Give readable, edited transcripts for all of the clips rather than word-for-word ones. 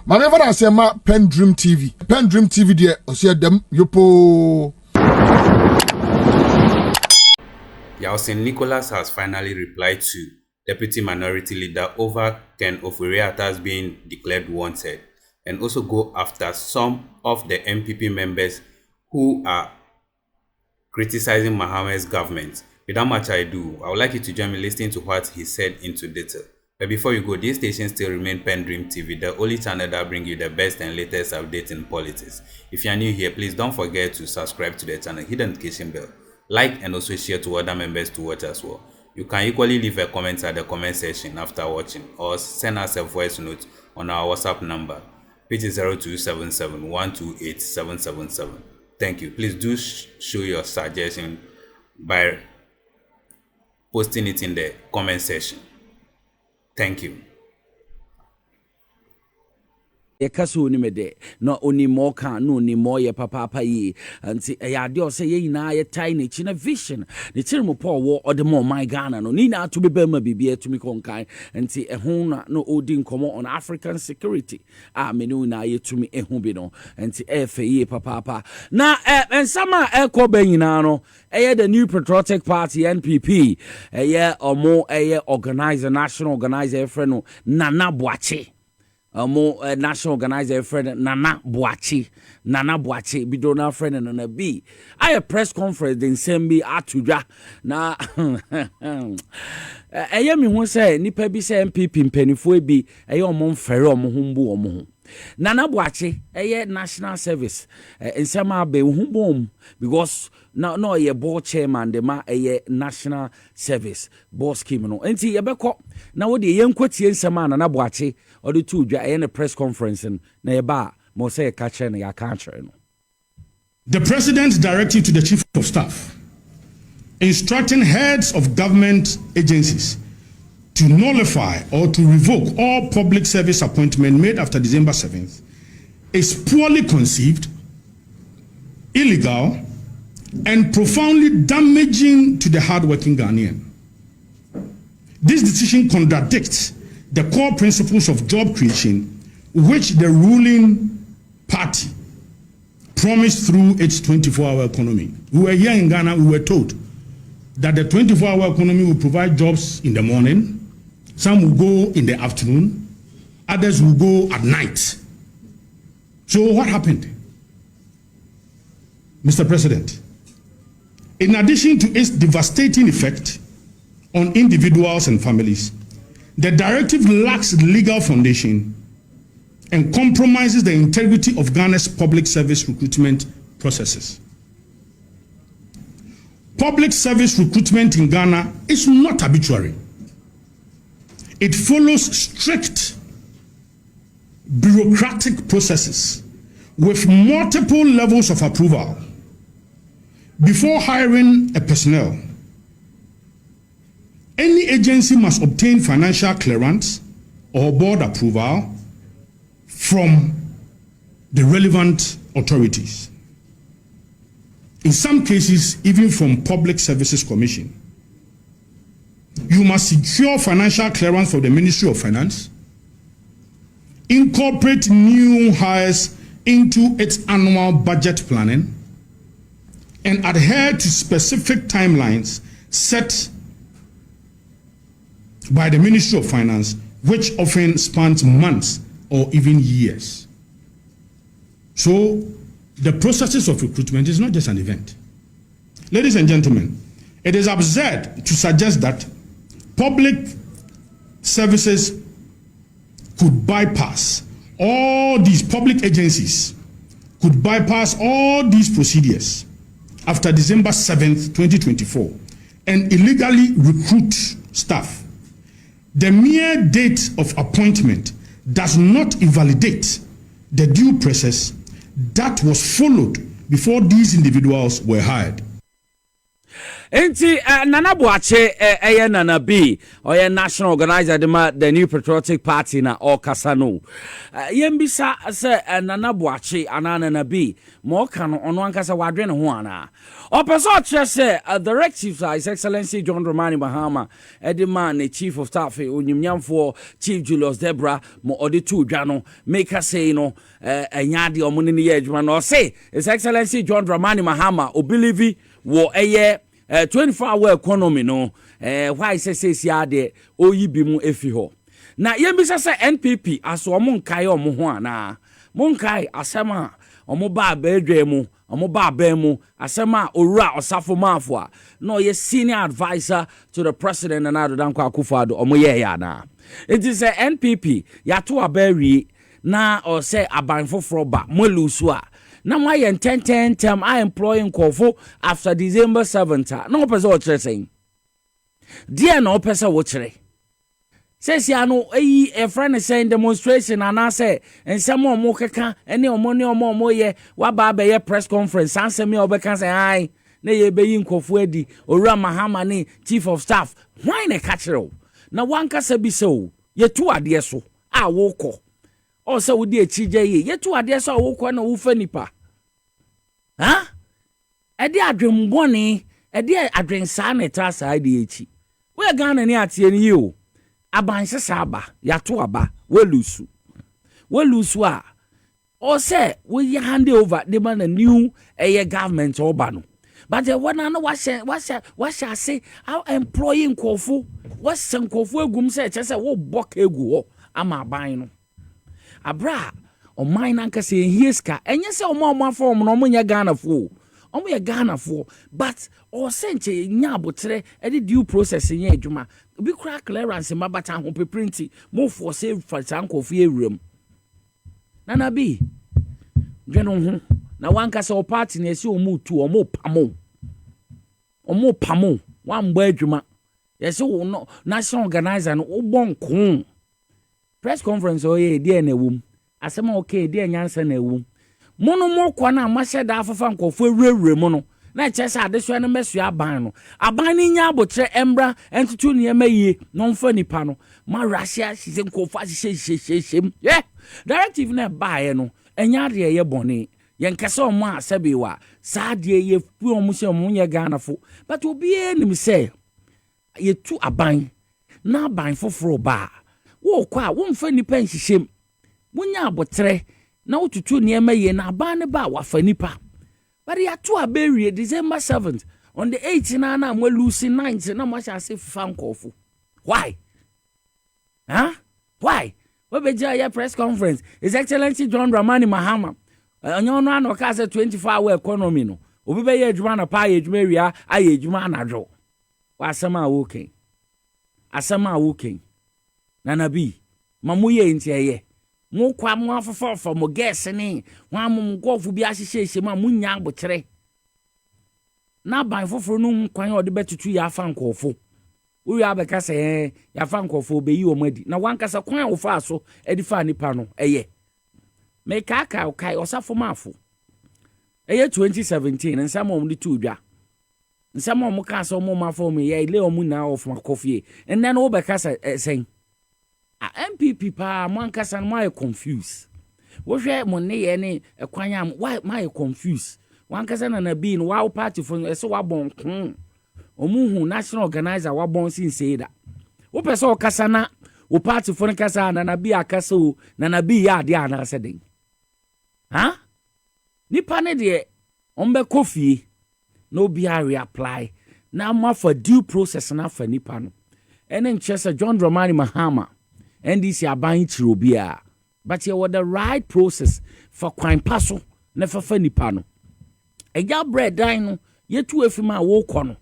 Maneva na sema PENDREAM TV. PENDREAM TV de osia dem yopo. Yausen Nicholas has finally replied to Deputy Minority Leader over Ken Ofori Atta's being declared wanted, and also go after some of the MPP members who are criticizing Mohammed's government. Without much ado, I would like you to join me listening to what he said into detail. But before you go, this station still remains PENDREAM TV, the only channel that brings you the best and latest updates in politics. If you are new here, please don't forget to subscribe to the channel, hit the notification bell, like and also share to other members to watch as well. You can equally leave a comment at the comment section after watching, or send us a voice note on our WhatsApp number, which is 0277 128 777. Thank you. Please do show your suggestion by posting it in the comment section. Thank you. Yekaso ni mede no oni mo kan no ni mo ye papa yi anti eyade o se ye na ye tai ne chi na vision ne tirimo Paul wo ode mo my Ghana no ni na to be ma bibia to mi konkan anti ehun na no odi nkomo on African security menu na ye to mi ehun bi no anti efe ye papa na ensama ekoba nyina no the new patriotic party NPP omo organizer national organizer friend no Nana Boache national organizer friend Nana Boache bidona friend Nana B. I press conference in Sembi Atudra na me who say nipa bi say MPP mpanifo bi omon fere omhumbu omho Nana Boache national service nsema be humbom because no ye board chairman de ma national service boss scheme no enti ye beko na wo de ye nkwatie nsema Nana Boache or the two a press conference and na mo say catcher na ya catcher no. The President's directive to the Chief of Staff instructing heads of government agencies to nullify or to revoke all public service appointments made after December 7th is poorly conceived, illegal, and profoundly damaging to the hardworking Ghanaian. This decision contradicts the core principles of job creation, which the ruling party promised through its 24-hour economy. We were here in Ghana, we were told that the 24-hour economy will provide jobs in the morning, some will go in the afternoon, others will go at night. So what happened? Mr. President, in addition to its devastating effect on individuals and families, the directive lacks legal foundation and compromises the integrity of Ghana's public service recruitment processes. Public service recruitment in Ghana is not arbitrary. It follows strict bureaucratic processes with multiple levels of approval. Before hiring a personnel, any agency must obtain financial clearance or board approval from the relevant authorities. In some cases, even from Public Services Commission. You must secure financial clearance from the Ministry of Finance, incorporate new hires into its annual budget planning, and adhere to specific timelines set by the Ministry of Finance, which often spans months or even years. So the processes of recruitment is not just an event. Ladies and gentlemen, it is absurd to suggest that public services could bypass all these public agencies, could bypass all these procedures after December 7th, 2024, and illegally recruit staff. The mere date of appointment does not invalidate the due process that was followed before these individuals were hired. Enti Nana Boache Nana B or national organizer the New Patriotic Party na or Kasano. Yembisa say Nana Boache Nana B more can on one kasa wadren huana. Or person say directive His Excellency John Dramani Mahama Ediman the Chief of Staff Unyam for Chief Julius Debra mo oditu dwano make us say no enyade omunini ye adwuma no say His Excellency John Dramani Mahama obelieve wo 24-hour economy no why say ade oyibi mu efi ho na yembisa say NPP aso omo nkai omo ho ana monkai asema omo ba bedwe mu omo ba ba mu asema owura osafo mafo a no ye senior advisor to the president and Ado Dankwa Akufo-Addo omo ye ya na it is a NPP yato abawie na or say abanfo froba mo lusu a na my 10 term I employing Kofo after December 7th. No person what saying. Dear no person what say. Says ya no a friend is saying demonstration and I say and some more mokaka any money or more ye what ba press conference answer me obeka say aye na ye be yin Kofo edi Ora Mahama ni chief of staff why na catcher na one kasa bi so ye two ade so a wo ko o se wo di echije ye two ade so wo ko na wo fa nipa ha ede adwem boni ede adwen sa na tra sa ide echi we Ghana ni atie ni o abanse sa aba yato aba we lusu a o se we hand over the man a new government oba no but the one na what shall say our employing Kofo what san Kofo egum se che wo bok egu ho ama aban no abra o mine anka say hieska enye se o ma form no mo nya Ghana fo o mo ye Ghana fo but o senche nya abotre e due process nya adwuma obi kura clearance mabata ho peprinti mo for say for Sankofo ewuram nana bi dweno ho na wanka se o party na esi o mu tu o mo pamo wan gba adwuma yesi wo no national organizer no wo bonko press conference o ye die na ewum asema okay die nyansa na ewum mono mo kwa na mahye da afafa Nkofo ewurawura mu no na chese adeso na mesu aban no aban ni nya abotre embra entutu ne emaye no mfa nipa no ma Russia sise Nkofo ashishem directive na baaye no enya de ye bone yen kase omo asabe wa saa de ye fu omo se omo nye Ghana fo but obi enim se ye tu aban na aban foforo ba wo kwa wo mfa nipa nhihiem munya abotre na ututu ne emaye na aban ne ba wafa nipa but ya to aberie December 7th on the 8th na mo lose 9th na mo sha se fa Nkofo why why we be ya press conference His Excellency John Dramani Mahama onyo no an oka say 24-hour economy no obi be ye adwuma na pa ye adwuma wia aye adwuma anadwo wa asema woken nana bi mamu ye ntieye mo kwa mo afofo mo guess ni wa mo Nkofo bi ahihye ma mo nya abokyere na ban foforo no kwan ode betutu ya afa Nkofo wo ya be kasa ya afa Nkofo be yi o madi na wan kasa kwan wo fa so edi fa nipa no eye me kaka kai osafo mafo eye 2017 nsamo mo di tudwa nsamo mo kasa mo mafo me ye ile o mu na of makofie and then wo be kasa sen MPP pa mo ankasa no my confused wo hwe mo ne ye ne ekwanya why my confused wan kasa na bi no wa party for so wa bon omuhu national organizer wa bon sin say da wo pese o kasa na wo party for kasa na bi akasa o na bi ya de ana seden nipa ne de ombe kofie no bi a reapply na ma for due process na fa nipa no ene nchese John Dramani Mahama NDC aban chirobia but you were the right process for crime paso na fa nipa no eja bread dan no yetu afima wo kɔ no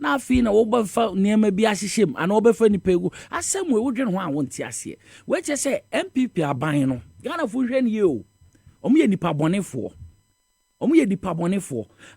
na afi na wo ba fa niema bi ahyehyem ana wo ba fa nipa egu asem we wo dwen ho a wo nti ase we che se MPP aban no Ghana fu hwe ne ye o omo ye nipa bonefo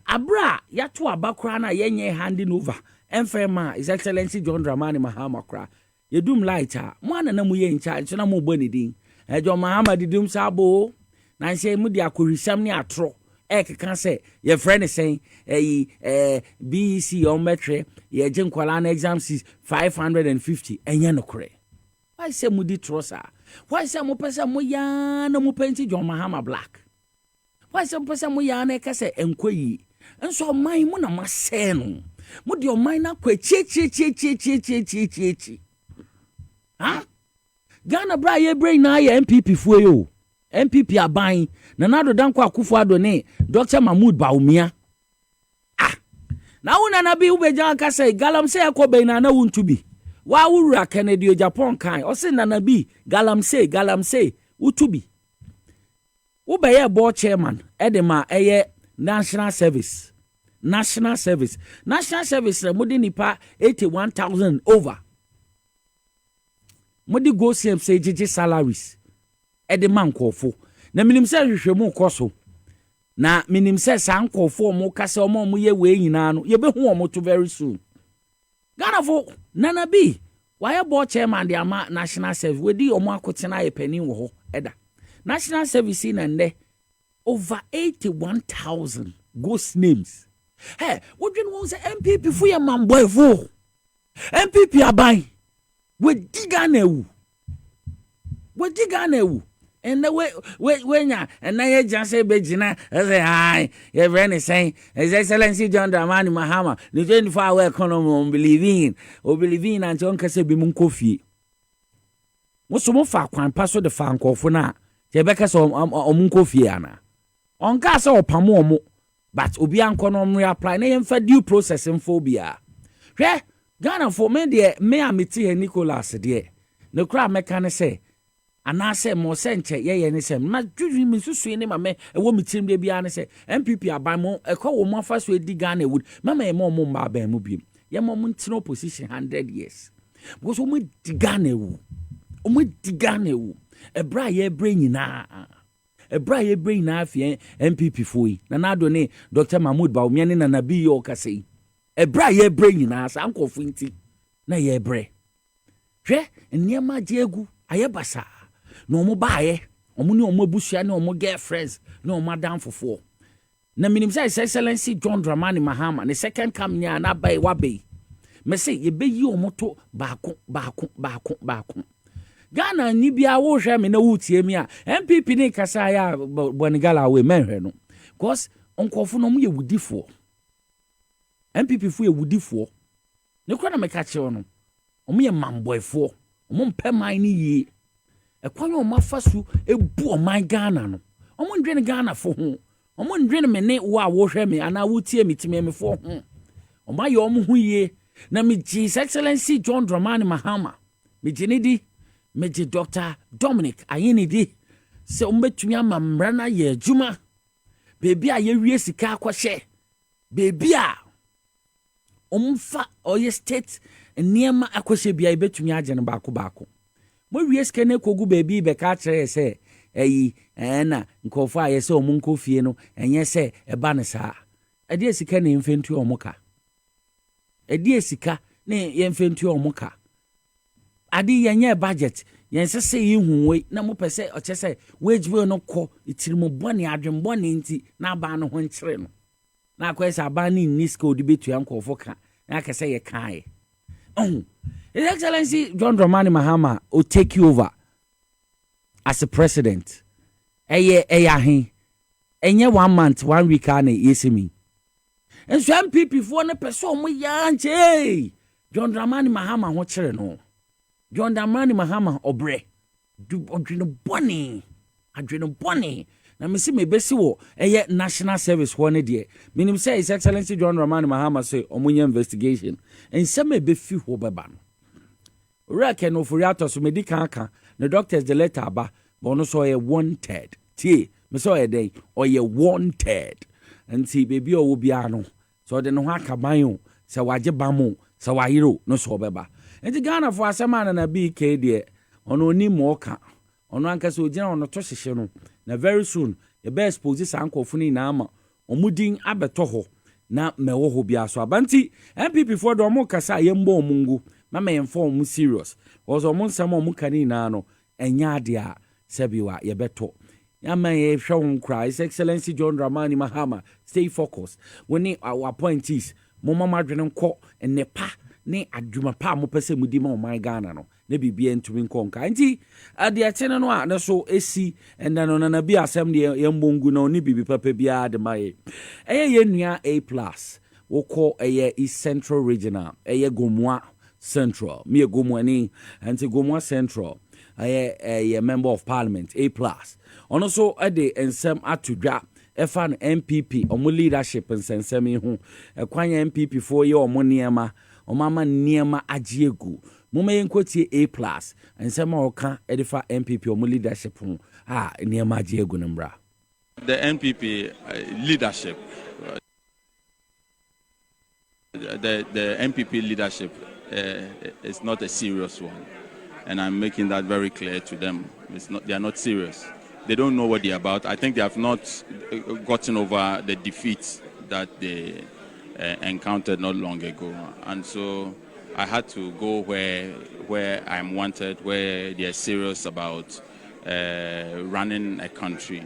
abra yato abakra na yenye handing over emfema His Excellency John Dramani Mahama kra yedum lighter mo anana mu ye ncha nso na mo bɔ ne din John Mahama didum sabo na nse mu di akohwisam ne atro can say your friend is saying BEC on metre ye jenkwala exams is 550 enya no kore. Why say mudi trosa? Why say mo pesa mo ya na mo penti John Mahama black? Why say mo pesa mo ya na ka say enkoyi? Enso man mo na masɛ no. Mo de o man na kwa chi. Ha? Ghana bra ye brain na ye MPP fuo yo. MPP aban na nado danko akufo ado ne Dr. Mahmoud Baumia. Na una na bi ubeja ka say galamsey akobe na na wuntubi. Wa wura Kennedy Japan kan o se na bi galamsey utubi. Ubeye board chairman edema eye national service na mudi nipa 81,000 over. Mudi go CM say JJ salaries edema nkofo. Na minim se hwehwemu koso. Na minim se sankofo mo kase omo mo ye we nyina no ye be hu omo to very soon. Ghana for Nana B why board chairman the ama national service we di omo akotena ye pani wo ho eda. National service in and over 81,000 ghost names. Hey, what do you want to say MPP for your man boy for? MPP abai. We digane. And the way ya and now you just say Bejina as a high, you're any saying, His Excellency John Dramani Mahama, the 24-hour economy believing and John Kasebi Munkofi. What's some far quan pass the fan call for now? Jebeka so Munkofi ana. On gas or pamomo, but Obian Konom reapply name for due processing phobia. Yeah, Ghana for me, dear, may I meet Nicholas, dear. No crab mechanic say. And I say more sense, yea, and say, my dream is to swing him a man, a woman team de be say, MPP are by more, a call more fast with Digane wood, Mamma more mumba bear mobile. Your moment no position 100 years. Was only Digane, a briar brain na. A briar brain na fear MPP fui, Nanado ne, Dr. Mahmoud Baumian and Nabi Yoka say. A briar brain as Uncle Finty, na ye bre. Tre, and near my Diego, Ayabasa. No more buy, or money or more bushy, no more girlfriends, no more down for 4. Na minim say His Excellency John Dramani Mahama, the second come near na by Wabe. Me say ye be you moto baako. Ghana ni bia wo hwe me na wutie mi a MPP ne kasa ya Bonigala we menhwe no. Cause onkofo no mo ye wudifo. MPP fo ye wudifo. Ne kora na me ka che no. Omo ye mamboyfo. Omo mpe man ni yi. Ekwanyo mafasu ebu o man Ghana no. Omo ndwe ne Ghana fo ho. Omo ndwe ne me ne wo a wo hwe me ana wutie mi time me fo ho. Omo aye omo hu yi na me His Excellency John Dramani Mahama. Me jinidi meje Dr. Dominic Ayenidi se umbetumi amamra na ye adwuma bebi a ye wie sika akwahye bebi a umfa oye state niema akwahye bia ibetumi agye no baako mo wie sika na kogu bebi be ka kire se na nkofo a ye se omunkofie no enye se eba ne saa ade sika na mfentu omuka ade sika na ye mfentu omuka adi yenye budget yense se yihuwe na mo pese o chese wage bill no ko itirimu bone adwembone nti na aba no ho nkire no na akwesa aba ni niska odi betu yankofo ka na akese ye kai His Excellency John Dramani Mahama will take you over as a president enye 1 month 1 week ana yesimi enso MPP fo ne pese o mo yanche John Dramani Mahama ho kire no John Dramani Mahama obre du odwene boni na me se me besi wo eye national service ho ne de minim say His Excellency John Dramani Mahama say omunya investigation en se me be fi ho beba no reke no Ofori atos medical aka the doctors the letter aba but no so ye wanted tie me so ye dey or ye wanted anti baby o wo bia no so de no ho aka ban o se waje bamo se wayiro no so beba enti Ghana for asema na BK de ono ni moka ono ankasa ogina ono to hyehye no na very soon the best position ankofo ni na ama omudin abeto ho na mewo ho bia so abanti MPP for do mo kasa yembo omungu na me inform mu serious was omo nsam omu kani na no enya ade a sebiwa yebeto Yama shown cry, His Excellency John Dramani Mahama, stay focused. When our appointees, Mama Madrinan Court and Nepa, ne adwuma pa mo pese mudi ma o man Ghana no na bibia ntumi nkonka nti ade atene no a na so esi enda no na bi asem de yembongu no ni bibi papa bia de mai ye nua A+ woko East Central Regional Gomua Central me Gomua ni anti Gomua Central ye member of parliament A+. Ono so ade ensem atodwa efa no MPP omo leadership nsensem ho ekwanya MPP for ye omo niema omama niema agiegu moma yenkotie A+ ensema oka edifa MPP omo leadership ho niema agiegu nmbra. The NPP leadership the NPP leadership is not a serious one, and I'm making that very clear to them. They are not serious. They don't know what they're about. I think they have not gotten over the defeat that they encountered not long ago, and so I had to go where I'm wanted, where they are serious about running a country.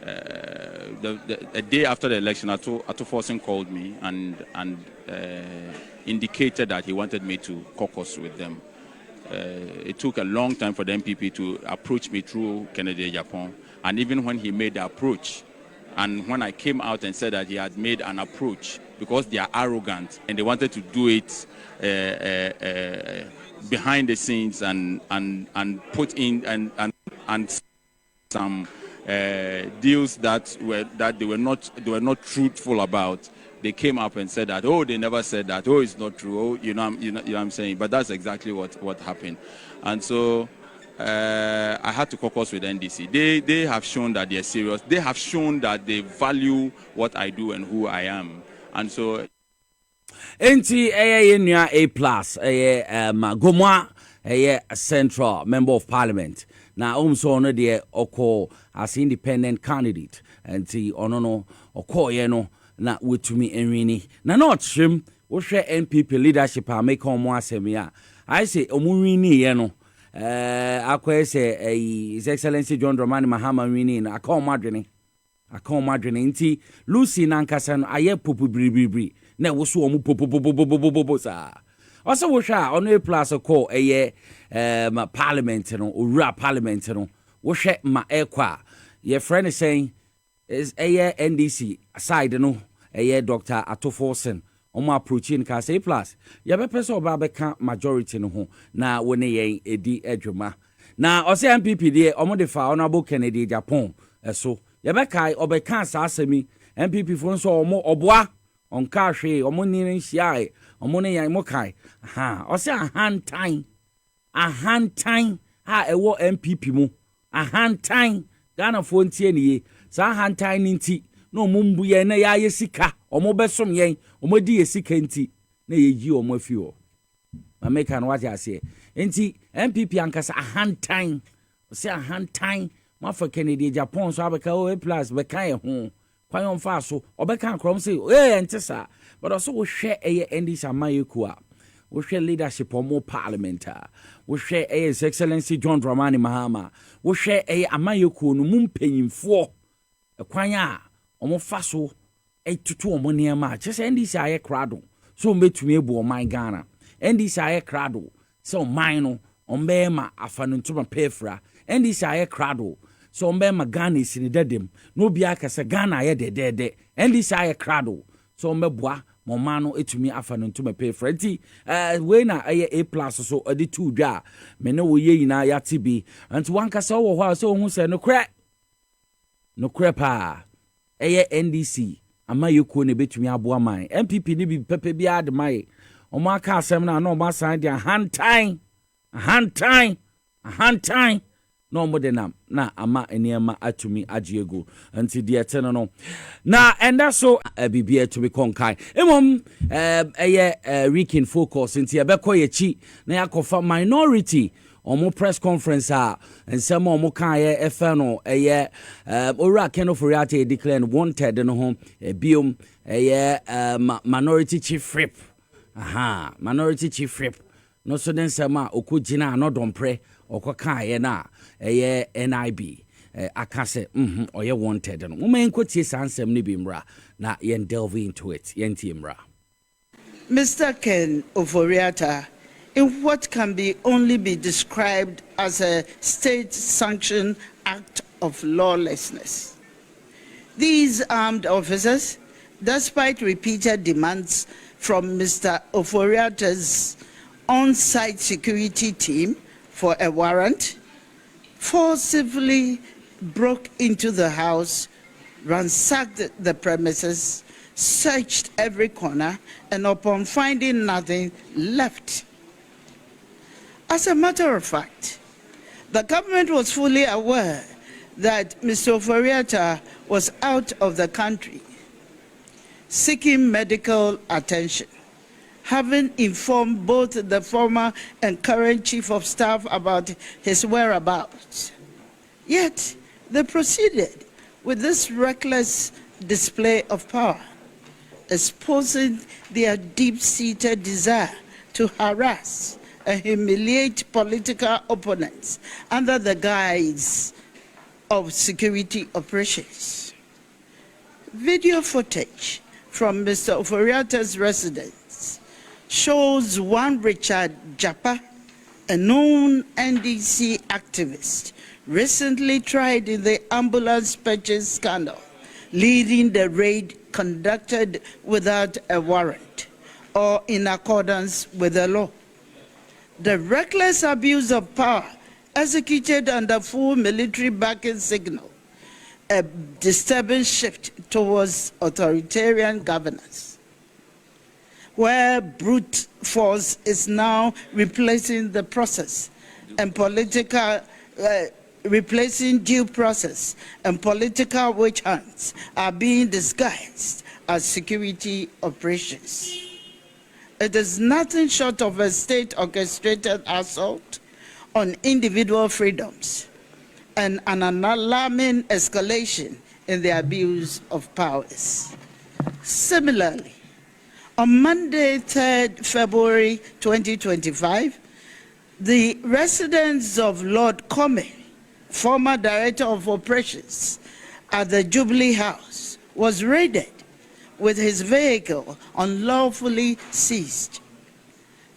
The day after the election, Atta Forsen called me and indicated that he wanted me to caucus with them. It took a long time for the MPP to approach me through Kennedy Japan, and even when he made the approach, and when I came out and said that he had made an approach because they are arrogant and they wanted to do it behind the scenes and put in and some deals that they were not truthful about. They came up and said that, oh, they never said that, oh, it's not true, oh, you know what I'm saying. But that's exactly what happened. And so I had to caucus with NDC. They have shown that they're serious. They have shown that they value what I do and who I am. And so Enti nua A+ Gomua Central Member of Parliament. Now so no de oko as independent candidate. Enti ono no oko ye no na wetumi enwini. Na not shim wo hwe NPP leadership a make omo asem ya. I say omo wini ye no. Akwa say His Excellency John Dramani Mahama wini na akon madwene nti Lucy nankasa no aye popu bribri na wo so omo popo sa. Also wo hwa ono A+ call parliament no owura parliament no wo hwe ma ekwa ye friend saying is NDC side no Dr. Atta Forsen omo approaching ka say A+ ye be person oba be ka majority no ho na wo ne yen edi adwuma na o say MPP de omo de fa honorable Kennedy Japan so ye be kai oba ka sa asemi MPP fo so omo oboa onka hwe omo ni nhia omo ne yan mo kai o say ahantan ewo MPP mu ahantan Ghana fo ntie niye sa ahantan nti na omo mbu ye na ya yesika omo besom yen omo di yesika nti na yeji omo afi o ma make an what ase nti MPP ankasa ahantan o say ahantan ma for Kennedy Japan so abeka o A+ be kan ho kwan on fa so obeka krom say entesa but also wo hwe NDC amayeku a wo hwe leadership omo parliamentar wo hwe His Excellency John Dramani Mahama wo hwe amayeku no mumpanyimfo kwan a omo fa so tutu omo niema chese NDC aye krado so mbetumi ebu oman Ghana NDC aye krado so oman no ombe ma afanu ntuma pefra NDC aye krado so ombe ma Ghana isini dedem no bia kase Ghana aye dedede NDC aye krado so ombe boa momano etumi afanu ntuma pefra nti we na aye A+ so ade tu dwa me ne wo ye yina yate bi nti wankasa wo ho so hu se no kre pa NDC amayeku ne betumi aboa man MPP ne bi pepe bi admai omo aka asem na omo asan dia hantan no omo de nam na ama eniema atumi agiego nti de etene no na enda so bibia to be konkai emom weekend focus nti ebekọ yechi na yakofa minority omo press conference ensema omo kan no ora Ken Ofori declare wanted no ho biom minority chief whip minority chief whip no so den sema okugina no dompre okokan na NIB aka sɛ ɔyɛ wanted no woma yɛnkɔtie saa nsɛm no bi mmra na yɛn delve into it yɛntie mmra. Mr. Ken Ofori, in what can only be described as a state-sanctioned act of lawlessness. These armed officers, despite repeated demands from Mr. Ofori's on-site security team for a warrant, forcibly broke into the house, ransacked the premises, searched every corner, and upon finding nothing, left. As a matter of fact, the government was fully aware that Mr. Ofori was out of the country seeking medical attention, having informed both the former and current chief of staff about his whereabouts. Yet, they proceeded with this reckless display of power, exposing their deep-seated desire to harass and humiliate political opponents under the guise of security operations. Video footage from Mr. Ofori's residence shows one Richard Japa, a known NDC activist, recently tried in the ambulance purchase scandal, leading the raid conducted without a warrant or in accordance with the law. The reckless abuse of power executed under full military backing signal a disturbing shift towards authoritarian governance, where brute force is now replacing the process and replacing due process, and political witch hunts are being disguised as security operations. It is nothing short of a state-orchestrated assault on individual freedoms and an alarming escalation in the abuse of powers. Similarly, on Monday, 3rd February 2025, the residence of Lord Comey, former Director of Operations at the Jubilee House, was raided with his vehicle unlawfully seized.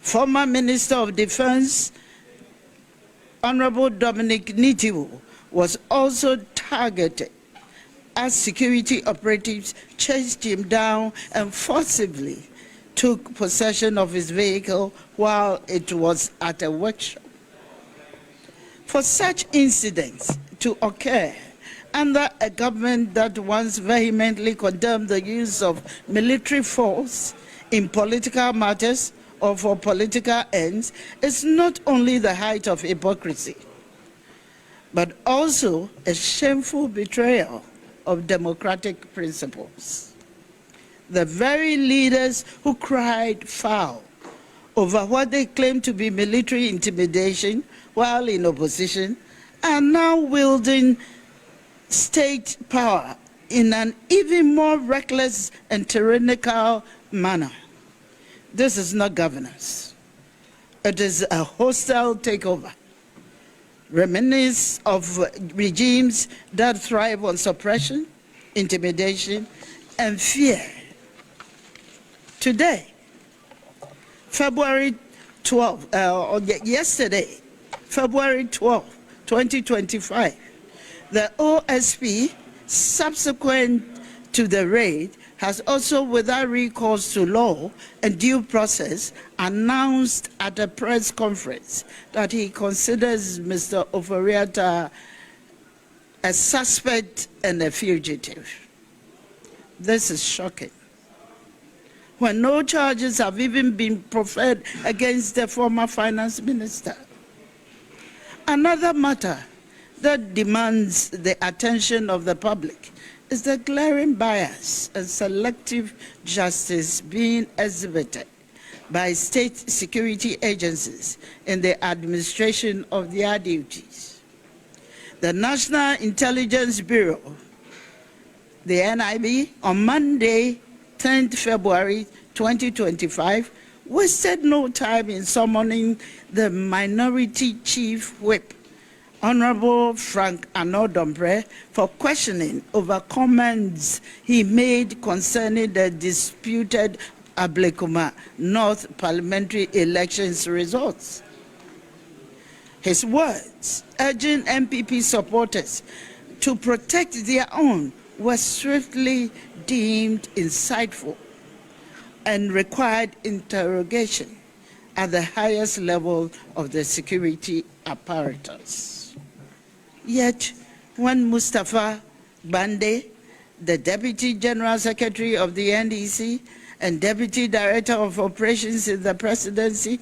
Former Minister of Defense, Honorable Dominic Nitiwo, was also targeted as security operatives chased him down and forcibly took possession of his vehicle while it was at a workshop. For such incidents to occur under a government that once vehemently condemned the use of military force in political matters or for political ends is not only the height of hypocrisy, but also a shameful betrayal of democratic principles. The very leaders who cried foul over what they claim to be military intimidation while in opposition are now wielding state power in an even more reckless and tyrannical manner. This is not governance. It is a hostile takeover, reminiscent of regimes that thrive on suppression, intimidation, and fear. Today, February 12, yesterday, February 12, 2025, the OSP, subsequent to the raid, has also, without recourse to law and due process, announced at a press conference that he considers Mr. Ofori a suspect and a fugitive. This is shocking. When no charges have even been proffered against the former finance minister. Another matter that demands the attention of the public is the glaring bias and selective justice being exhibited by state security agencies in the administration of their duties. The National Intelligence Bureau, the NIB, on Monday, 10th February 2025, wasted no time in summoning the Minority Chief Whip, Honorable Frank Anodombre for questioning over comments he made concerning the disputed Ablekuma North parliamentary elections results. His words urging MPP supporters to protect their own were swiftly deemed insightful and required interrogation at the highest level of the security apparatus. Yet, when Mustafa Bande, the Deputy General Secretary of the NDC and Deputy Director of Operations in the Presidency,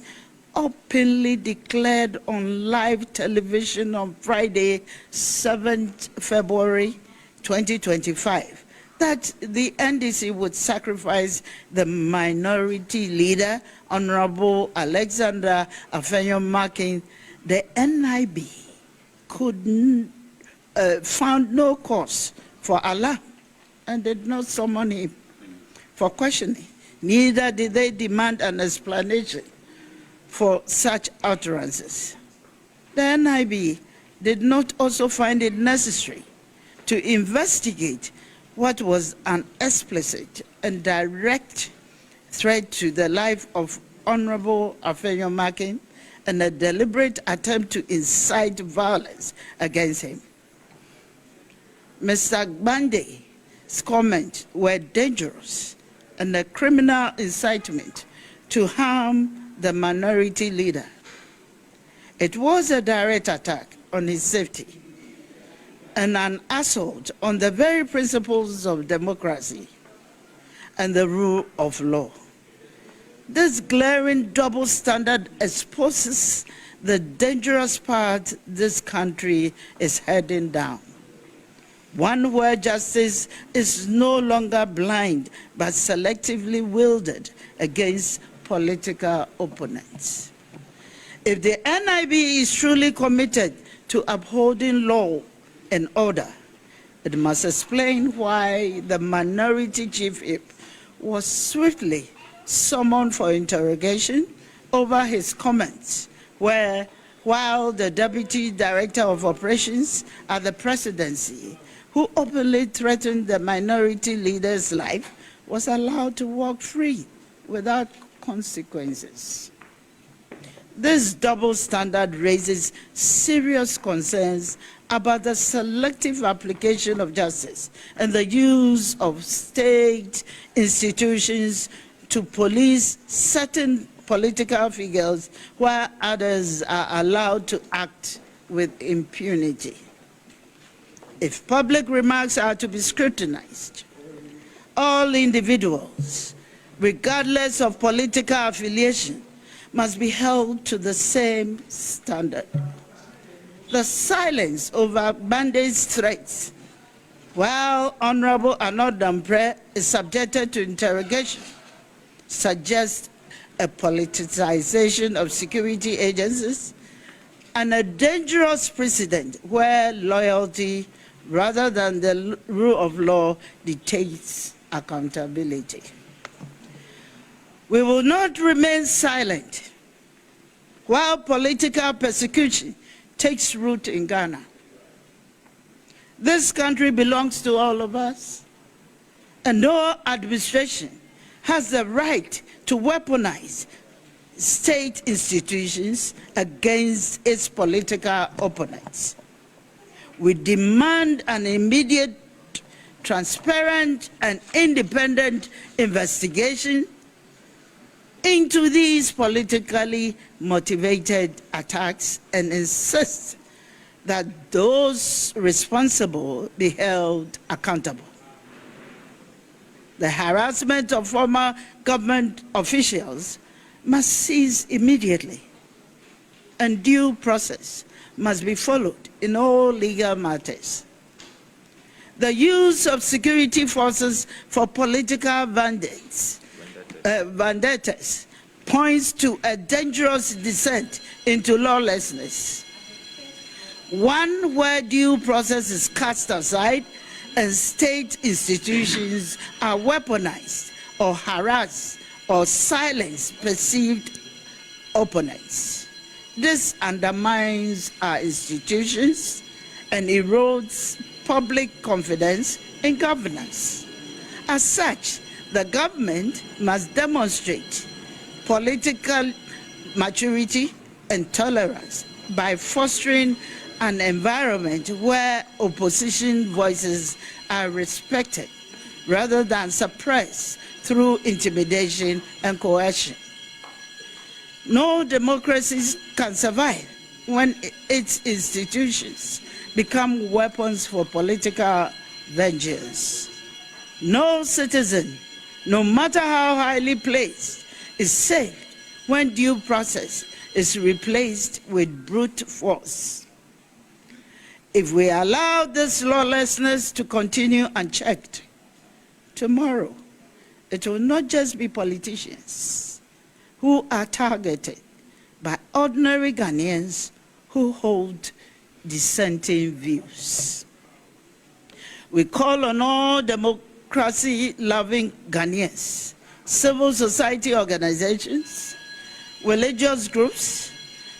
openly declared on live television on Friday, 7th February 2025, that the NDC would sacrifice the minority leader, Honorable Alexander Afenyo-Markin, the NIB found no cause for alarm and did not summon him for questioning. Neither did they demand an explanation for such utterances. The NIB did not also find it necessary to investigate what was an explicit and direct threat to the life of Honorable Afenyo-Markin and a deliberate attempt to incite violence against him. Mr. Bande's comments were dangerous and a criminal incitement to harm the minority leader. It was a direct attack on his safety and an assault on the very principles of democracy and the rule of law. This glaring double standard exposes the dangerous path this country is heading down. One where justice is no longer blind but selectively wielded against political opponents. If the NIB is truly committed to upholding law and order, it must explain why the minority chief whip was swiftly summoned for interrogation over his comments, while the Deputy Director of Operations at the Presidency, who openly threatened the minority leader's life, was allowed to walk free without consequences. This double standard raises serious concerns about the selective application of justice and the use of state institutions to police certain political figures while others are allowed to act with impunity. If public remarks are to be scrutinized, all individuals, regardless of political affiliation, must be held to the same standard. The silence over Bande's threats, while Honorable Anodombre is subjected to interrogation, suggests a politicization of security agencies and a dangerous precedent where loyalty rather than the rule of law dictates accountability. We will not remain silent while political persecution takes root in Ghana. This country belongs to all of us, and no administration has the right to weaponize state institutions against its political opponents. We demand an immediate, transparent, and independent investigation into these politically motivated attacks and insist that those responsible be held accountable. The harassment of former government officials must cease immediately, and due process must be followed in all legal matters. The use of security forces for political vendettas points to a dangerous descent into lawlessness, one where due process is cast aside and state institutions are weaponized or harass or silence perceived opponents. This undermines our institutions and erodes public confidence in governance. As such, the government must demonstrate political maturity and tolerance by fostering an environment where opposition voices are respected rather than suppressed through intimidation and coercion. No democracies can survive when its institutions become weapons for political vengeance. No citizen, no matter how highly placed, is safe when due process is replaced with brute force. If we allow this lawlessness to continue unchecked, tomorrow it will not just be politicians who are targeted, but ordinary Ghanaians who hold dissenting views. We call on all democracy-loving Ghanaians, civil society organizations, religious groups,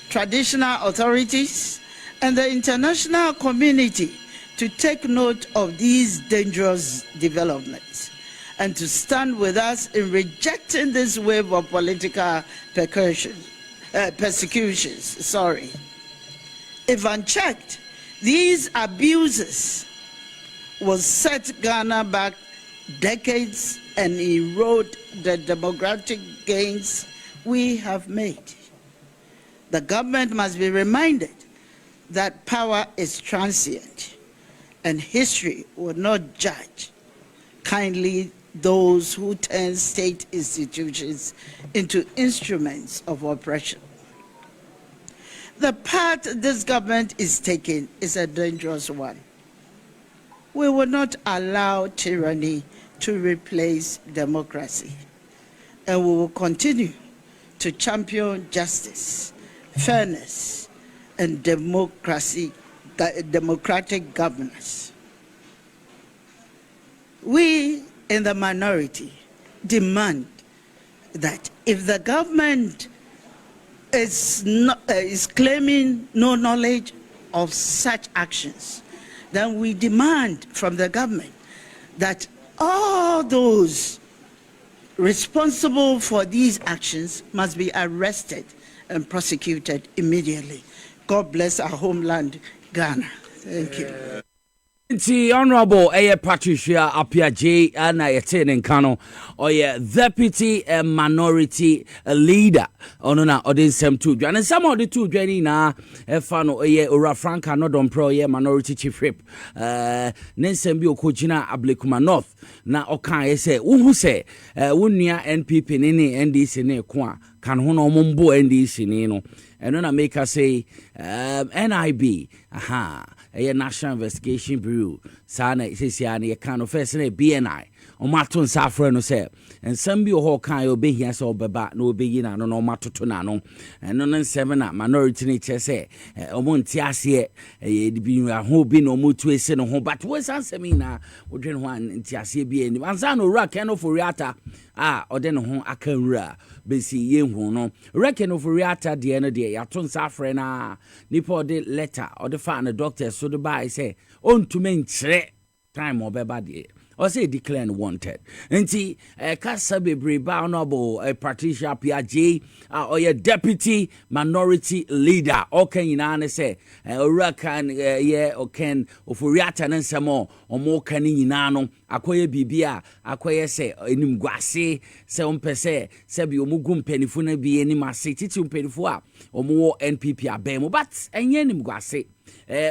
traditional authorities, and the international community to take note of these dangerous developments and to stand with us in rejecting this wave of political persecutions. If unchecked, these abuses will set Ghana back decades and erode the democratic gains we have made. The government must be reminded that power is transient and history will not judge kindly those who turn state institutions into instruments of oppression. The path this government is taking is a dangerous one. We will not allow tyranny to replace democracy, and we will continue to champion justice, fairness, and democratic governance. We in the minority demand that if the government is claiming no knowledge of such actions, then we demand from the government that all those responsible for these actions must be arrested and prosecuted immediately. God bless our homeland, Ghana. Thank you. The Honorable Patricia Apiaje and Ayatene Nkano, or Deputy Minority Leader, Onona Odin Sem 2. And some of the 2 joining now, Fano, Ora Franca, Nodon Pro, Minority Chief Whip, Nensembio Kojina Ablekuma North. Na Okan say, who say, Wunia NPP Nini NDC ne Kwa, can Hono Mumbo NDC Nino. And then I make her say, NIB, a National Investigation Bureau, Sana, Sisiani, a kind of first BNI, or Maton Safra, no say, and some be a whole kind of be here, so baba, no begin, no Matotonano, and none 7 minority nature say, Omontiasie, a who be no mutu sen home, but what's answer me now, would one Tiasie be any Manzano Rakano for Riata, or then home Akanra. Besi yen no reckon of Riata the end of the day Yaton Safrena Nipo de letter or the fan doctor so the buy say on to main time or bebadi or say declare wanted. And see Kasabe Honorable Patricia Piaje or your deputy minority leader. Okay, in say Urakan or Ken of Riata and some more or more caninano. Akoye bibia akoye se enim gwase se ompese se bi omugum penifo na bi enim ase titi penifo a omo NPP abem but enye enim gwase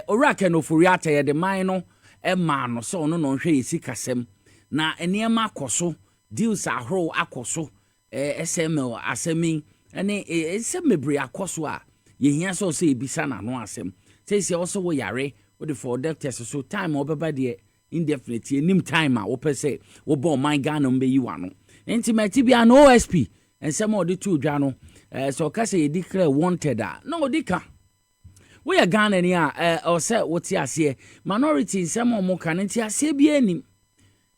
oraka no furiata ye de man no e ma no so no no hwe yisikasem na eniema akoso deals ahro akoso SML asemi ene esemebre akoso a ye hia so se ebisa na no asem say also wo yare wo the for doctors so time obeba de indefinitely nim time a wopɛ sɛ wobɔ my Ghana mbe yi wano intimate bia no OSP and some of the 2 dwa no so ka sɛ declare wanted no dika we are Ghana ni or sɛ wote ase minority some of mo kan nti ase bia anim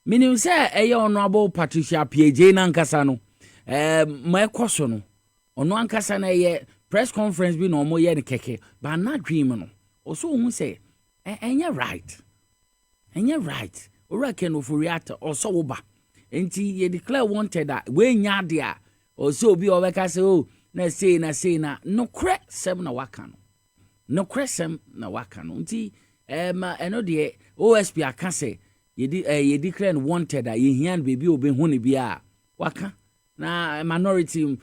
menim sɛ Honorable Patricia Piaje na nkasa no ma ekoso no ono ankasa na press conference bi no mo ye ne keke ba na dream no also hu say enye right ora ken Ofori Atta also wo ba enti ye declare wanted that we nya de a also obi obeka say oh na say na no kre sem na waka no kre sem na waka no nti eno de OSP aka say ye declare wanted that ye hian baby obi hu ne bia waka na minority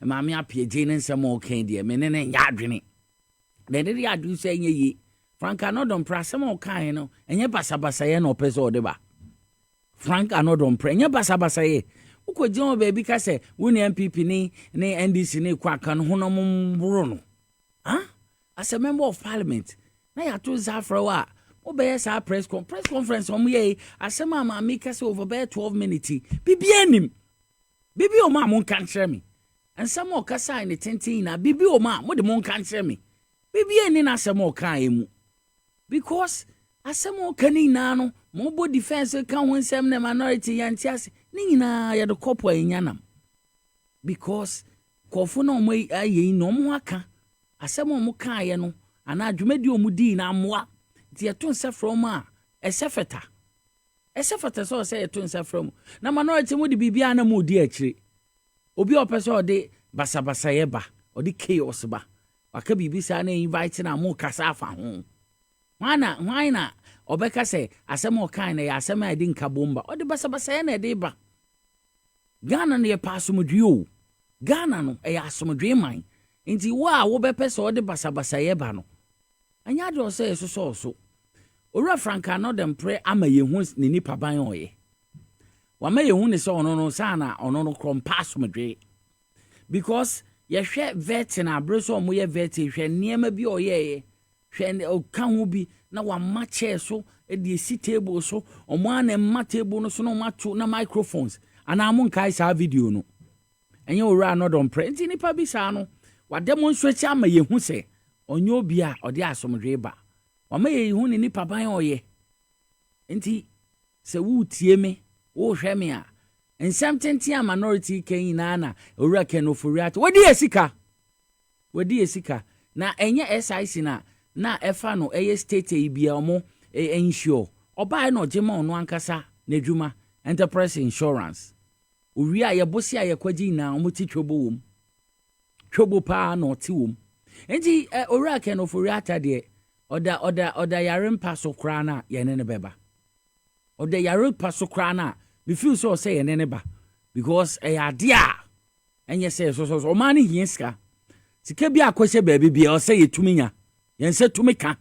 maame apie jene nsem o kan de me ne nya adwene de de adu say ye Frank anodon pra sem o kan no enye basabasa ye no pese odeba Frank anodon pra enye basabasa ye ukoje baby ka say woni MPP ni NDC ni kwa kan ho no mboro no as a member of parliament na ya to zafra wa obey sa press conference o ye asema maame ka say over 12 minutes bibi o ma mon kan kyerɛ me ensam o kasa ne tenten na bibi o ma mo de mon kan kyerɛ me bibi eni na asɛm o kan emu because asɛm o kan ina no mo bo defense kan ho nsɛm na minority yanti ase ni nyina ya de kopo enyanam because kofo na mo ayi no mo aka asɛm o mo kan ye no ana adwumadi o mu di na amoa ti eto nse from a esefeta so say to nsa from na minority mu di bibia na mu di akire obi opese ode basabasa ye ba ode chaos ba waka bibisa na invite na mu kasa afa ho hwana obeka say asem o kan na ya asem a di nka bomba ode basabasa ye na de ba Ghana na ye pasomdwe o Ghana no e ya asomdwe man nti wo bepese ode basabasa ye ba no anya de o say so Ora Franka no dem pre ama ye hu ne nipa ban oye. Wa ma ye hu ne so ono no sana ono no krom pass medwe. Because ye hwe vet na abreso mo ye vet hwe niema bi oye hwe o kan hu bi na wa ma chair so e de si table so omo ana ma table no so no ma to na microphones ana mo nkai sa video no. Enye ora no don pre nti nipa bi sa no wa demonstrate ama ye hu se onyo bi a ode asomdwe ba. Wama ye hu ni papa yan oye enti se wu tie me wo hwe me a ensam tenti a minority kan na owura ken Ofori Atta wadi esika na enye SIC na efa no eye state e bia omo ensure oba na ogema ono ankasa na dwuma enterprise insurance owi a ye bosi a ye kwaji na omo ti twobo pa na oti wom enti owura ken Ofori Atta de Oda yare paso krana ye ne beba. Oda yare paso krana me feel so say ye ne ba because dia enye say so o man hienska sika bi akwese baabi bia o say yetumi nya ye nse tumi ka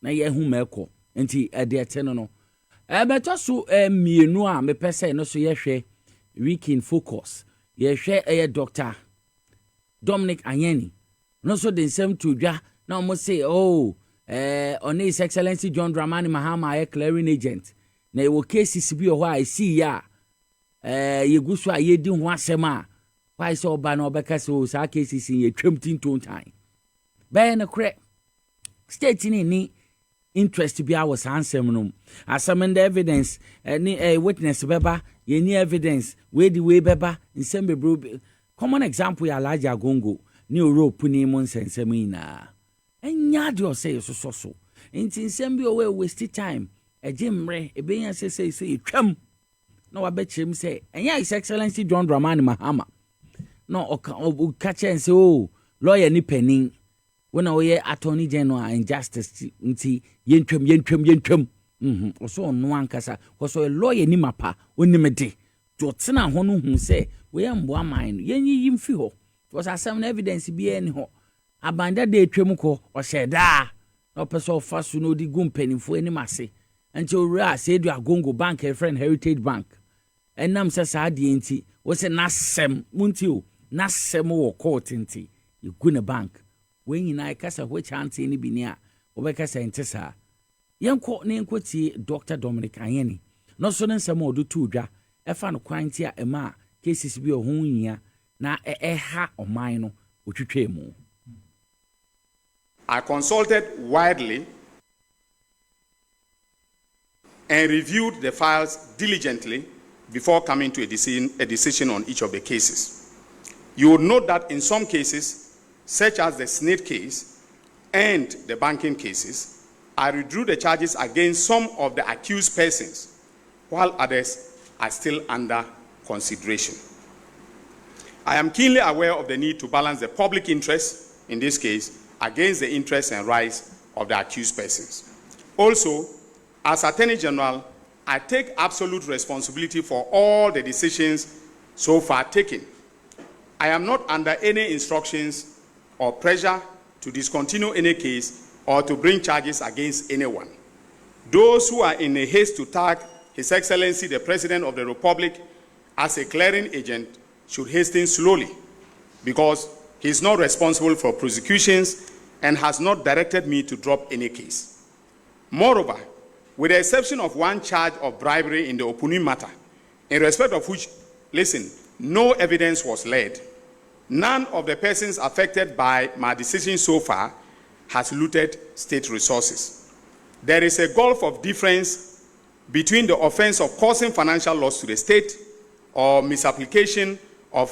na ye hu meko enti de eteno no beto so mienu a me pese no so ye hwe week in focus ye hwe Dr. Dominic Anyeni no so the same to dwa na o mo say on His Excellency John Dramani Mahama a clearing agent na ewo cases bi o I see ya ye gusu a ye di ho asem a why so ba na obeka so sa cases ye twamtin ton time be na kre state ni interest bi a was ansem no asem and evidence ni witness beba ye ni evidence we di we beba nsem bebro common example ya Alhaji Agongo ni Europe ni mo nsensem ina enya de o say so nti nsem bi o we waste time ejimre ebenya say twam na wa bechem say enya His Excellency John Dramani Mahama no o ka chen say o lawyer ni penin wona o ye attorney general injustice nti yentwam o so no ankasa ko so lawyer ni mapa onimede to tena ho no hu say we ambo aman yenyi yimfi ho was asem evidence bi eni ho abanda de twem ko o sheda no person fasu no di gumpenifo eni mase nti owura Sedu Agongo bank a friend Heritage Bank enam se sa de nti wo se nasem munti o nasem wo court nti igu ne bank we nyina kasa ho chance ni bi ni a obekasa ntesa yenko ne nkoti Dr. Dominic Anyeni no so nsem odo tuudwa efa no kwanti a ema cases bi o ho nyia na ha oman no otwetwemu. I consulted widely and reviewed the files diligently before coming to a decision on each of the cases. You would note that in some cases, such as the SNIT case and the banking cases, I withdrew the charges against some of the accused persons, while others are still under consideration. I am keenly aware of the need to balance the public interest, in this case, against the interests and rights of the accused persons. Also, as Attorney General, I take absolute responsibility for all the decisions so far taken. I am not under any instructions or pressure to discontinue any case or to bring charges against anyone. Those who are in a haste to tag His Excellency the President of the Republic as a clearing agent should hasten slowly, because he is not responsible for prosecutions and has not directed me to drop any case. Moreover, with the exception of one charge of bribery in the Opuni matter, in respect of which, listen, no evidence was laid, none of the persons affected by my decision so far has looted state resources. There is a gulf of difference between the offense of causing financial loss to the state or misapplication of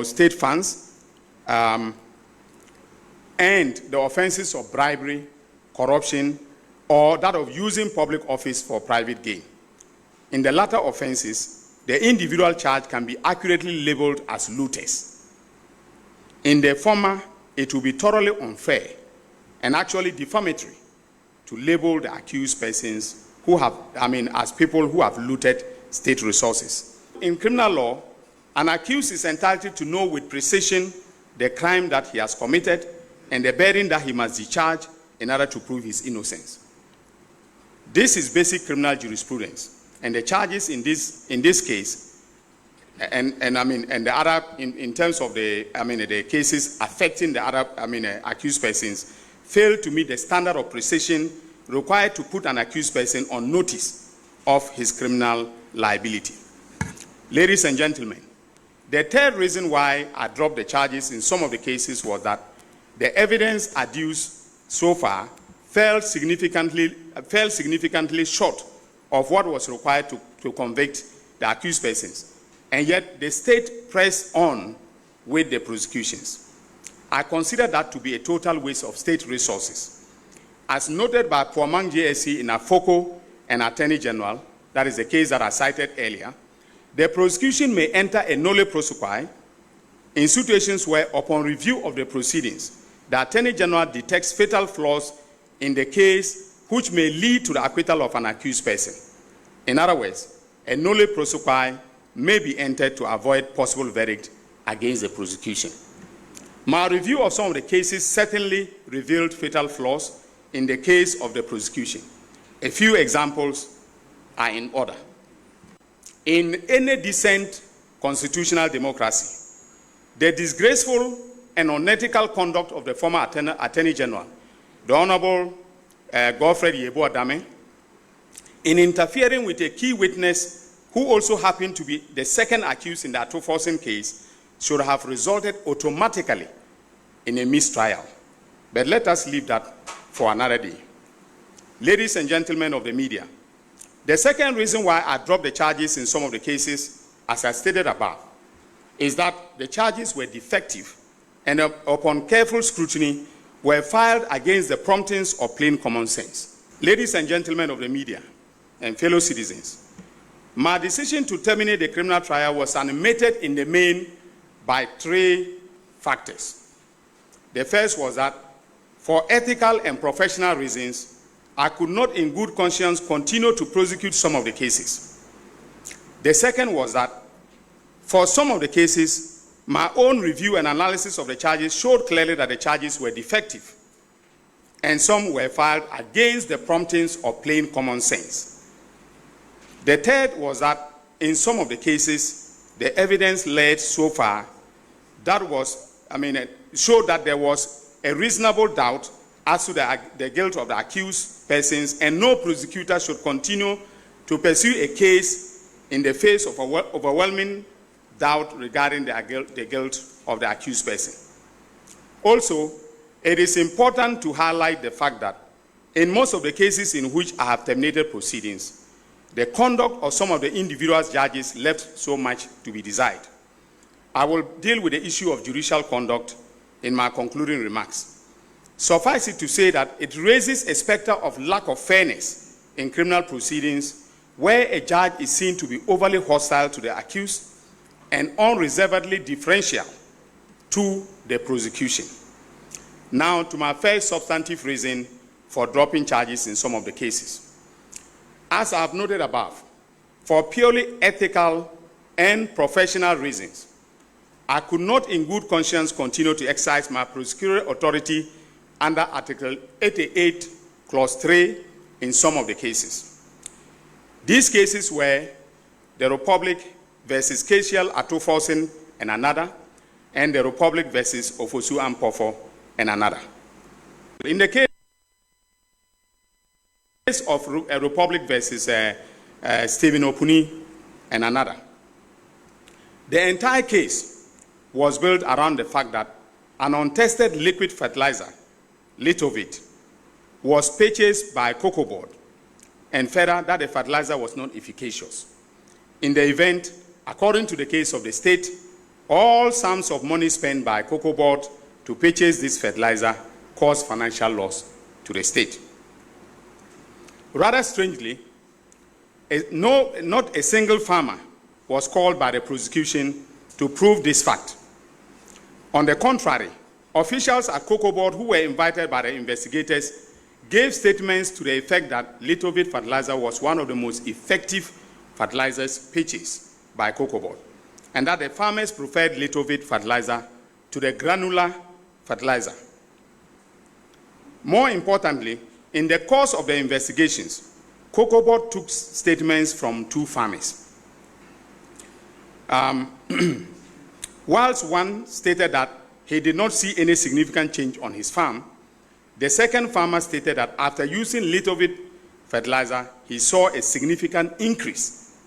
state funds and the offenses of bribery, corruption, or that of using public office for private gain. In the latter offenses, the individual charge can be accurately labeled as looters. In the former, it will be thoroughly unfair and actually defamatory to label the accused persons who have, as people who have looted state resources. In criminal law, an accused is entitled to know with precision the crime that he has committed and the burden that he must discharge in order to prove his innocence. This is basic criminal jurisprudence, and the charges in this case, and the other in terms of the cases affecting the other accused persons, fail to meet the standard of precision required to put an accused person on notice of his criminal liability. Ladies and gentlemen, the third reason why I dropped the charges in some of the cases was that the evidence adduced so far fell significantly short of what was required to convict the accused persons, and yet the state pressed on with the prosecutions. I consider that to be a total waste of state resources. As noted by Puamang JSC in Afoko and Attorney General, that is the case that I cited earlier, the prosecution may enter a nolle prosequi in situations where, upon review of the proceedings, the Attorney General detects fatal flaws in the case which may lead to the acquittal of an accused person. In other words, a nolle prosequi may be entered to avoid possible verdict against the prosecution. My review of some of the cases certainly revealed fatal flaws in the case of the prosecution. A few examples are in order. In any decent constitutional democracy, the disgraceful and unethical conduct of the former Attorney General, the Honorable Godfred Yebo Adame, in interfering with a key witness who also happened to be the second accused in the Atoforsen case, should have resulted automatically in a mistrial. But let us leave that for another day. Ladies and gentlemen of the media, the second reason why I dropped the charges in some of the cases, as I stated above, is that the charges were defective and upon careful scrutiny were filed against the promptings of plain common sense. Ladies and gentlemen of the media and fellow citizens, my decision to terminate the criminal trial was animated in the main by three factors. The first was that for ethical and professional reasons, I could not in good conscience continue to prosecute some of the cases. The second was that for some of the cases, my own review and analysis of the charges showed clearly that the charges were defective, and some were filed against the promptings of plain common sense. The third was that in some of the cases, the evidence led so far that was, showed that there was a reasonable doubt as to the guilt of the accused persons, and no prosecutor should continue to pursue a case in the face of overwhelming doubt regarding the guilt of the accused person. Also, it is important to highlight the fact that in most of the cases in which I have terminated proceedings, the conduct of some of the individual judges left so much to be desired. I will deal with the issue of judicial conduct in my concluding remarks. Suffice it to say that it raises a specter of lack of fairness in criminal proceedings where a judge is seen to be overly hostile to the accused and unreservedly differential to the prosecution. Now to my first substantive reason for dropping charges in some of the cases. As I have noted above, for purely ethical and professional reasons, I could not in good conscience continue to exercise my prosecutorial authority under Article 88, Clause 3 in some of the cases. These cases were the Republic versus Judicial Atoforsen and another, and the Republic versus Ofosu Ampofo and another. In the case of Republic versus Stephen Opuni and another, the entire case was built around the fact that an untested liquid fertilizer, Litovit, was purchased by Cocoa Board, and further that the fertilizer was not efficacious. In the event, according to the case of the state, all sums of money spent by Cocoa Board to purchase this fertilizer caused financial loss to the state. Rather strangely, not a single farmer was called by the prosecution to prove this fact. On the contrary, officials at Cocoa Board who were invited by the investigators gave statements to the effect that Litovit fertilizer was one of the most effective fertilizers purchased by Cocoa Board, and that the farmers preferred Litovit fertilizer to the granular fertilizer. More importantly, in the course of the investigations, Cocoa Board took statements from two farmers. Whilst one stated that he did not see any significant change on his farm, the second farmer stated that after using Litovit fertilizer, he saw a significant increase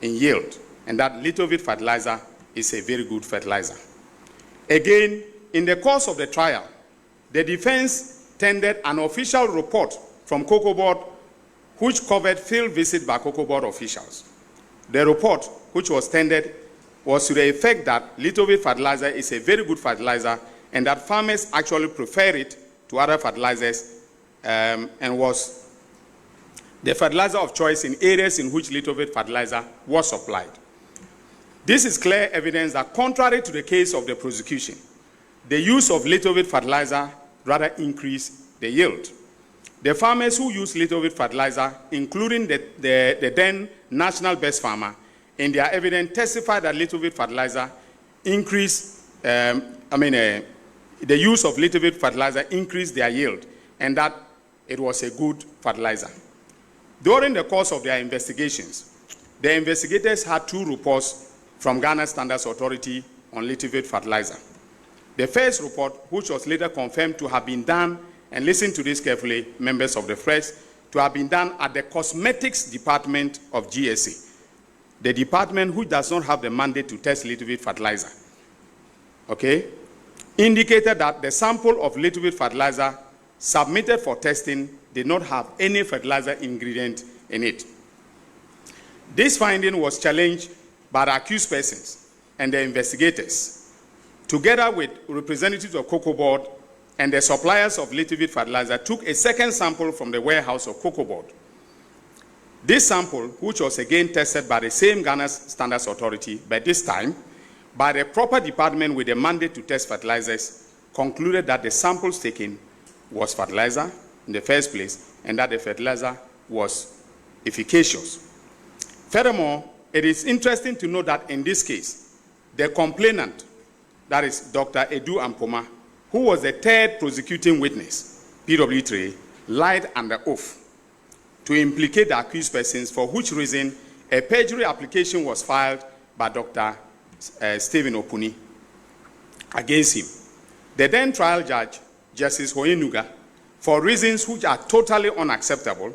in yield, and that Litovit fertilizer is a very good fertilizer. Again, in the course of the trial, the defense tendered an official report from Cocoa Board which covered field visits by Cocoa Board officials. The report, which was tendered, was to the effect that Litovit fertilizer is a very good fertilizer and that farmers actually prefer it to other fertilizers and was the fertilizer of choice in areas in which Litovit fertilizer was supplied. This is clear evidence that contrary to the case of the prosecution, the use of Litovit fertilizer rather increased the yield. The farmers who used Litovit fertilizer, including the then national best farmer, in their evidence testified that Litovit fertilizer increased, the use of Litovit fertilizer increased their yield and that it was a good fertilizer. During the course of their investigations, the investigators had two reports from Ghana Standards Authority on Litovit fertilizer. The first report, which was later confirmed to have been done, and listen to this carefully, members of the press, to have been done at the Cosmetics Department of GSA, the department which does not have the mandate to test Litovit fertilizer, okay, indicated that the sample of Litovit fertilizer submitted for testing did not have any fertilizer ingredient in it. This finding was challenged by the accused persons and the investigators, together with representatives of Cocoa Board and the suppliers of Litovit fertilizer, took a second sample from the warehouse of Cocoa Board. This sample, which was again tested by the same Ghana Standards Authority, but this time by the proper department with a mandate to test fertilizers, concluded that the samples taken was fertilizer in the first place and that the fertilizer was efficacious. Furthermore, it is interesting to note that in this case, the complainant, that is Dr. Edu Ampoma, who was the third prosecuting witness, PW3, lied under oath to implicate the accused persons, for which reason a perjury application was filed by Dr. Stephen Opuni against him. The then trial judge, Justice Hoyenuga, for reasons which are totally unacceptable,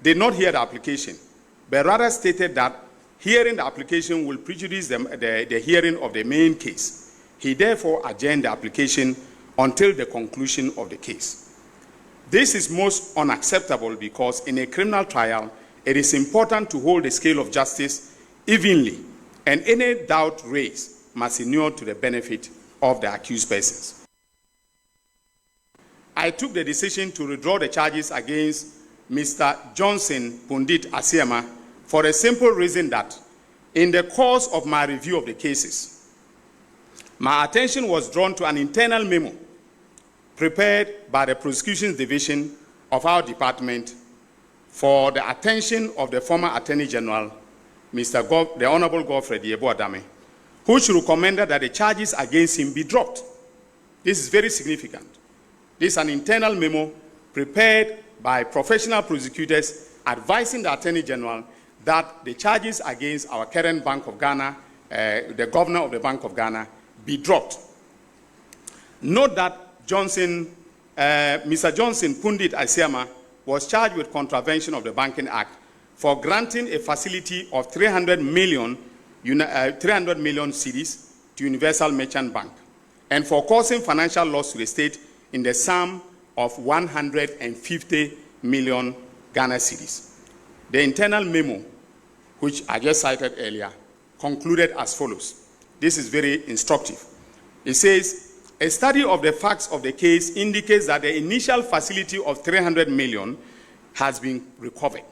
did not hear the application, but rather stated that hearing the application will prejudice the hearing of the main case. He therefore adjourned the application until the conclusion of the case. This is most unacceptable because in a criminal trial, it is important to hold the scale of justice evenly, and any doubt raised must inure to the benefit of the accused persons. I took the decision to withdraw the charges against Mr. Johnson Pundit Asiama for the simple reason that in the course of my review of the cases, my attention was drawn to an internal memo prepared by the Prosecutions Division of our department for the attention of the former Attorney General, the Honorable Godfrey Yeboadame, which recommended that the charges against him be dropped. This is very significant. This is an internal memo prepared by professional prosecutors advising the Attorney General that the charges against our current Bank of Ghana, the governor of the Bank of Ghana, be dropped. Note that Mr. Johnson Pundit Asiama was charged with contravention of the Banking Act for granting a facility of 300 million cedis to Universal Merchant Bank and for causing financial loss to the state in the sum of 150 million Ghana cedis. The internal memo, which I just cited earlier, concluded as follows. This is very instructive. It says, a study of the facts of the case indicates that the initial facility of 300 million has been recovered,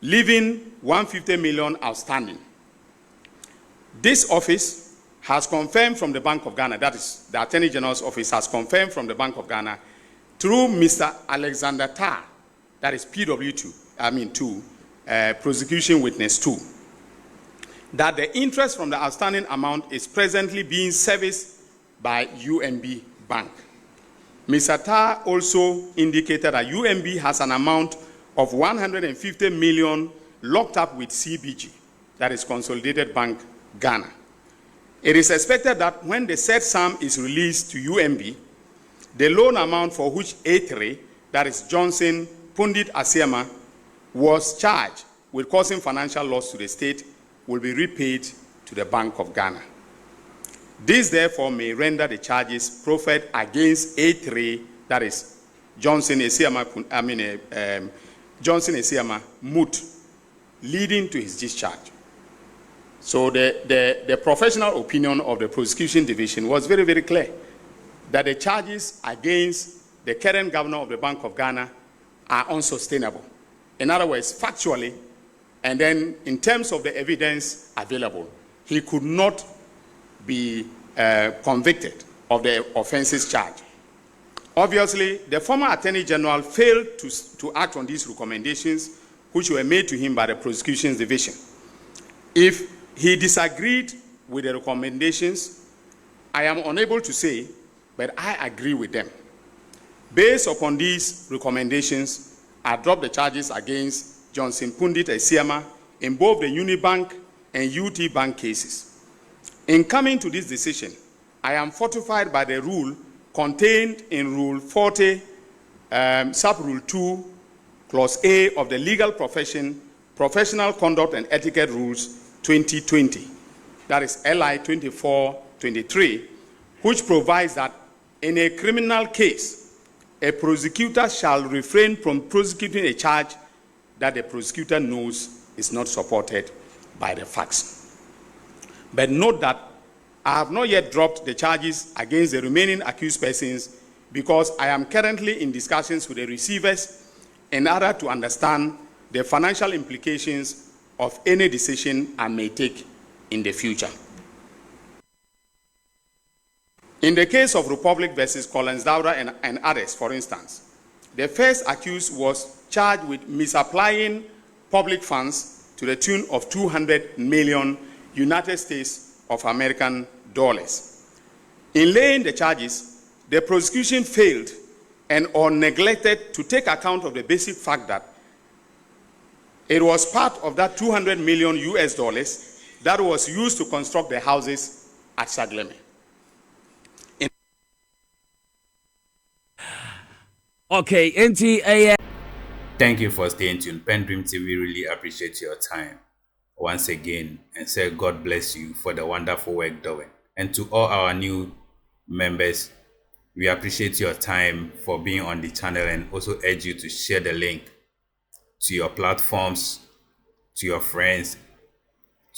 leaving 150 million outstanding. This office has confirmed from the Bank of Ghana, that is, the Attorney General's office has confirmed from the Bank of Ghana through Mr. Alexander Tarr, that is PW2, prosecution witness 2, that the interest from the outstanding amount is presently being serviced by UMB Bank. Mr. Tarr also indicated that UMB has an amount of 150 million locked up with CBG, that is Consolidated Bank Ghana. It is expected that when the said sum is released to UMB, the loan amount for which A3, that is Johnson Pundit Asiama, was charged with causing financial loss to the state will be repaid to the Bank of Ghana. This therefore may render the charges proffered against A3, that is Johnson Asiama, moot, leading to his discharge. So the professional opinion of the prosecution division was very, very clear that the charges against the current governor of the Bank of Ghana are unsustainable. In other words, factually, and then in terms of the evidence available, he could not be convicted of the offenses charged. Obviously, the former Attorney General failed to act on these recommendations which were made to him by the prosecution division. If he disagreed with the recommendations, I am unable to say, but I agree with them. Based upon these recommendations, I dropped the charges against Johnson Pundit Asiama in both the Unibank and UT Bank cases. In coming to this decision, I am fortified by the rule contained in Rule 40, Sub-Rule 2, Clause A of the Legal Profession, Professional Conduct and Etiquette Rules 2020, that is LI 2423, which provides that in a criminal case, a prosecutor shall refrain from prosecuting a charge that the prosecutor knows is not supported by the facts. But note that I have not yet dropped the charges against the remaining accused persons because I am currently in discussions with the receivers in order to understand the financial implications of any decision I may take in the future. In the case of Republic versus Collins Dowda and others, for instance, the first accused was charged with misapplying public funds to the tune of 200 million United States of American dollars. In laying the charges, the prosecution failed and or neglected to take account of the basic fact that it was part of that 200 million US dollars that was used to construct the houses at Sagleme. Okay, NTA. Thank you for staying tuned. PENDREAM TV really appreciate your time once again and say God bless you for the wonderful work doing. And to all our new members, we appreciate your time for being on the channel and also urge you to share the link to your platforms, to your friends,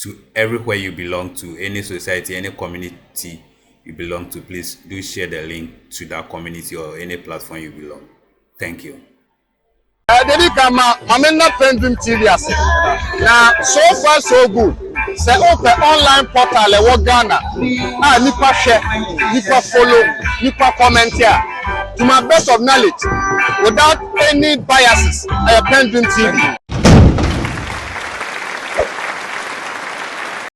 to everywhere you belong to, any society, any community you belong to. Please do share the link to that community or any platform you belong. Thank you. Dedi kama mamena PENDREAM TV ase. Na so far so good. Say open online portal e wo Ghana. Ah nipa share, nipa follow, nipa comment here. To my best of knowledge, without any biases, PENDREAM TV.